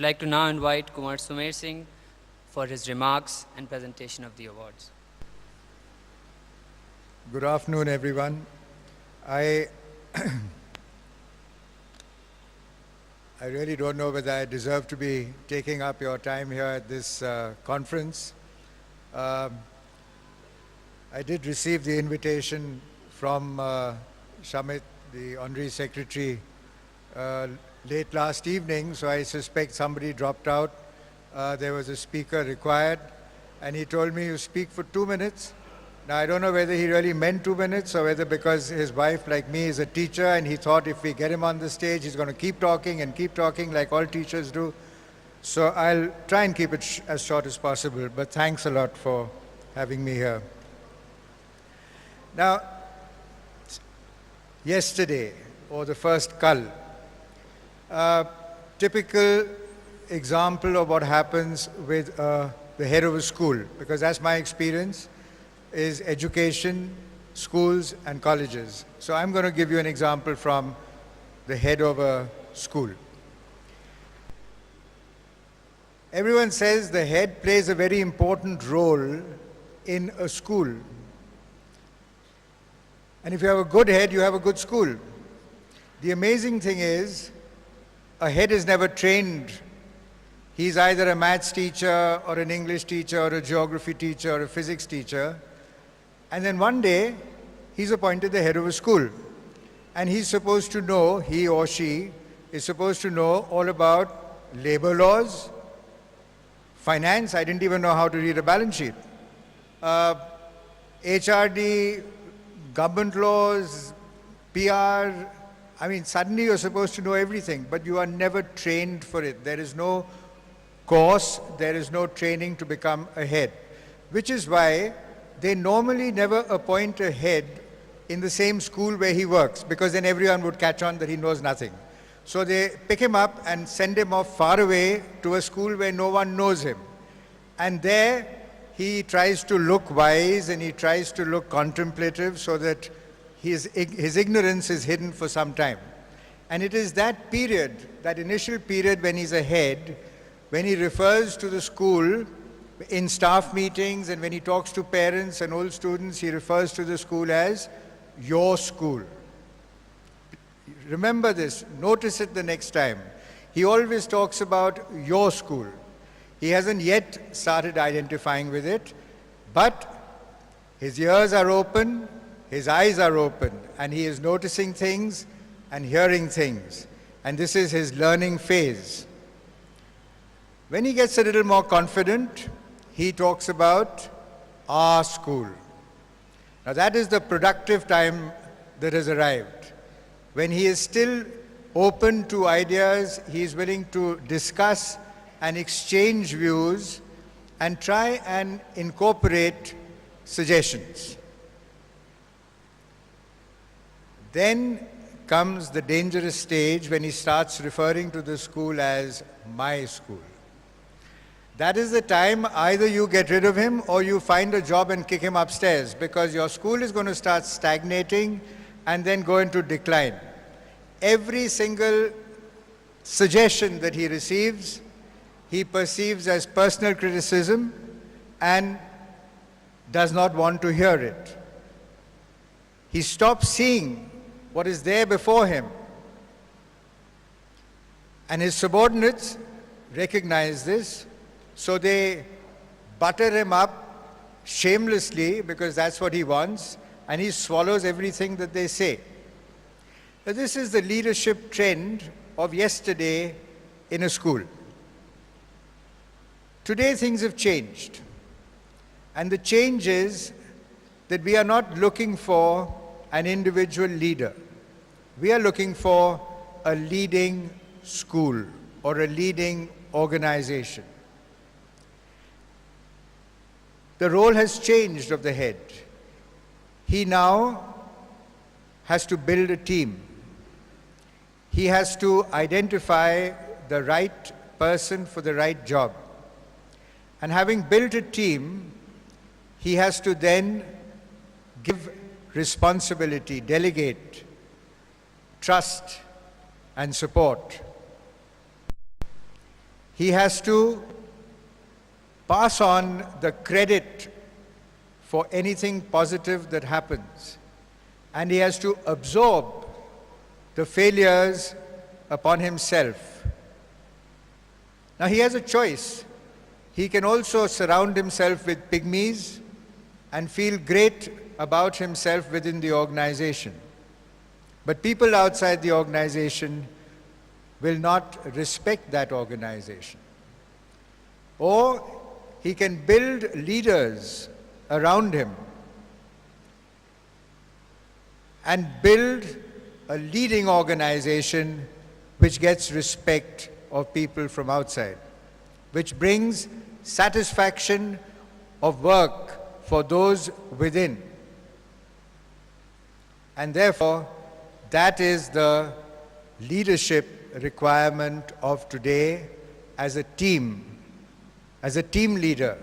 like to now invite Kumar Sumer Singh for his remarks and presentation of the awards. Good afternoon, everyone. I really don't know whether I deserve to be taking up your time here at this conference. I did receive the invitation from Shamit, the Honorary Secretary, late last evening, so I suspect somebody dropped out. There was a speaker required, and he told me, you speak for 2 minutes. Now, I don't know whether he really meant 2 minutes or whether because his wife, like me, is a teacher and he thought if we get him on the stage, he's going to keep talking like all teachers do. So I'll try and keep it as short as possible, but thanks a lot for having me here. Now, yesterday, or the first Kal, typical example of what happens with the head of a school, because that's my experience, is education, schools, and colleges. So I'm going to give you an example from the head of a school. Everyone says the head plays a very important role in a school. And if you have a good head, you have a good school. The amazing thing is, a head is never trained. He's either a maths teacher, or an English teacher, or a geography teacher, or a physics teacher. And then one day, he's appointed the head of a school. And he's supposed to know, he or she is supposed to know all about labor laws, finance. I didn't even know how to read a balance sheet. HRD, government laws, PR. I mean, suddenly you're supposed to know everything, but you are never trained for it. There is no course, there is no training to become a head, which is why they normally never appoint a head in the same school where he works, because then everyone would catch on that he knows nothing. So they pick him up and send him off far away to a school where no one knows him. And there he tries to look wise and he tries to look contemplative so that his ignorance is hidden for some time. And it is that period, that initial period when he's a head, when he refers to the school in staff meetings and when he talks to parents and old students, he refers to the school as your school. Remember this, notice it the next time. He always talks about your school. He hasn't yet started identifying with it, but his ears are open, his eyes are open, and he is noticing things and hearing things. And this is his learning phase. When he gets a little more confident, he talks about our school. Now that is the productive time that has arrived. When he is still open to ideas, he is willing to discuss and exchange views and try and incorporate suggestions. Then comes the dangerous stage when he starts referring to the school as my school. That is the time either you get rid of him or you find a job and kick him upstairs, because your school is going to start stagnating and then go into decline. Every single suggestion that he receives, he perceives as personal criticism and does not want to hear it. He stops seeing what is there before him. And his subordinates recognize this. So they butter him up shamelessly because that's what he wants, and he swallows everything that they say. Now, this is the leadership trend of yesterday in a school. Today things have changed, and the change is that we are not looking for an individual leader. We are looking for a leading school or a leading organization. The role has changed of the head. He now has to build a team. He has to identify the right person for the right job. And having built a team, he has to then give responsibility, delegate, trust, and support. he has to pass on the credit for anything positive that happens. And he has to absorb the failures upon himself. Now he has a choice. He can also surround himself with pygmies and feel great about himself within the organization. But people outside the organization will not respect that organization. Or he can build leaders around him and build a leading organization which gets respect of people from outside, which brings satisfaction of work for those within. And therefore, that is the leadership requirement of today as a team leader.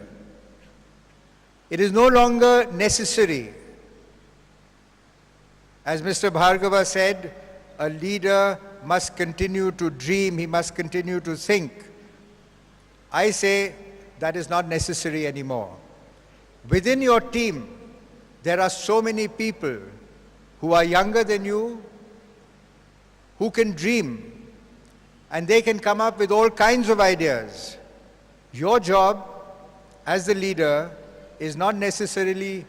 It is no longer necessary. As Mr. Bhargava said, a leader must continue to dream, he must continue to think. I say that is not necessary anymore. Within your team, there are so many people who are younger than you, who can dream, and they can come up with all kinds of ideas. Your job as the leader is not necessarily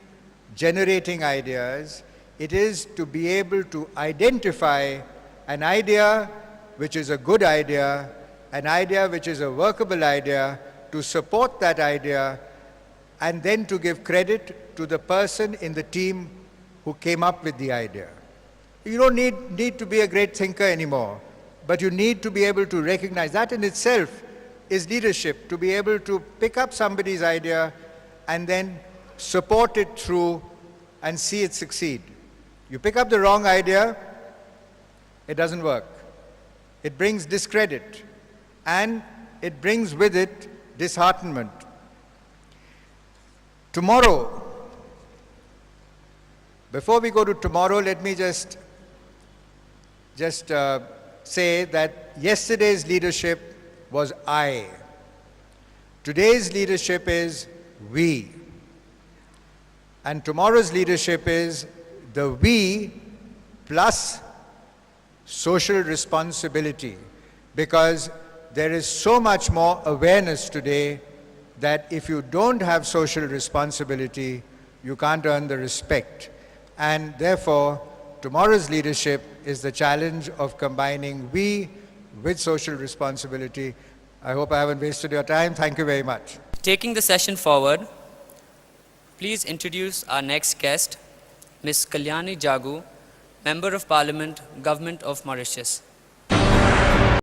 generating ideas. It is to be able to identify an idea which is a good idea, an idea which is a workable idea, to support that idea, and then to give credit to the person in the team who came up with the idea. You don't need to be a great thinker anymore, but you need to be able to recognize that in itself is leadership, to be able to pick up somebody's idea and then support it through and see it succeed. You pick up the wrong idea, it doesn't work. It brings discredit and it brings with it disheartenment. Tomorrow, before we go to tomorrow, let me just say that yesterday's leadership was I. Today's leadership is we. And tomorrow's leadership is the we plus social responsibility. Because there is so much more awareness today that if you don't have social responsibility, you can't earn the respect. And therefore, tomorrow's leadership is the challenge of combining we with social responsibility. I hope I haven't wasted your time. Thank you very much. Taking the session forward, please introduce our next guest, Ms. Kalyani Jagu, Member of Parliament, Government of Mauritius.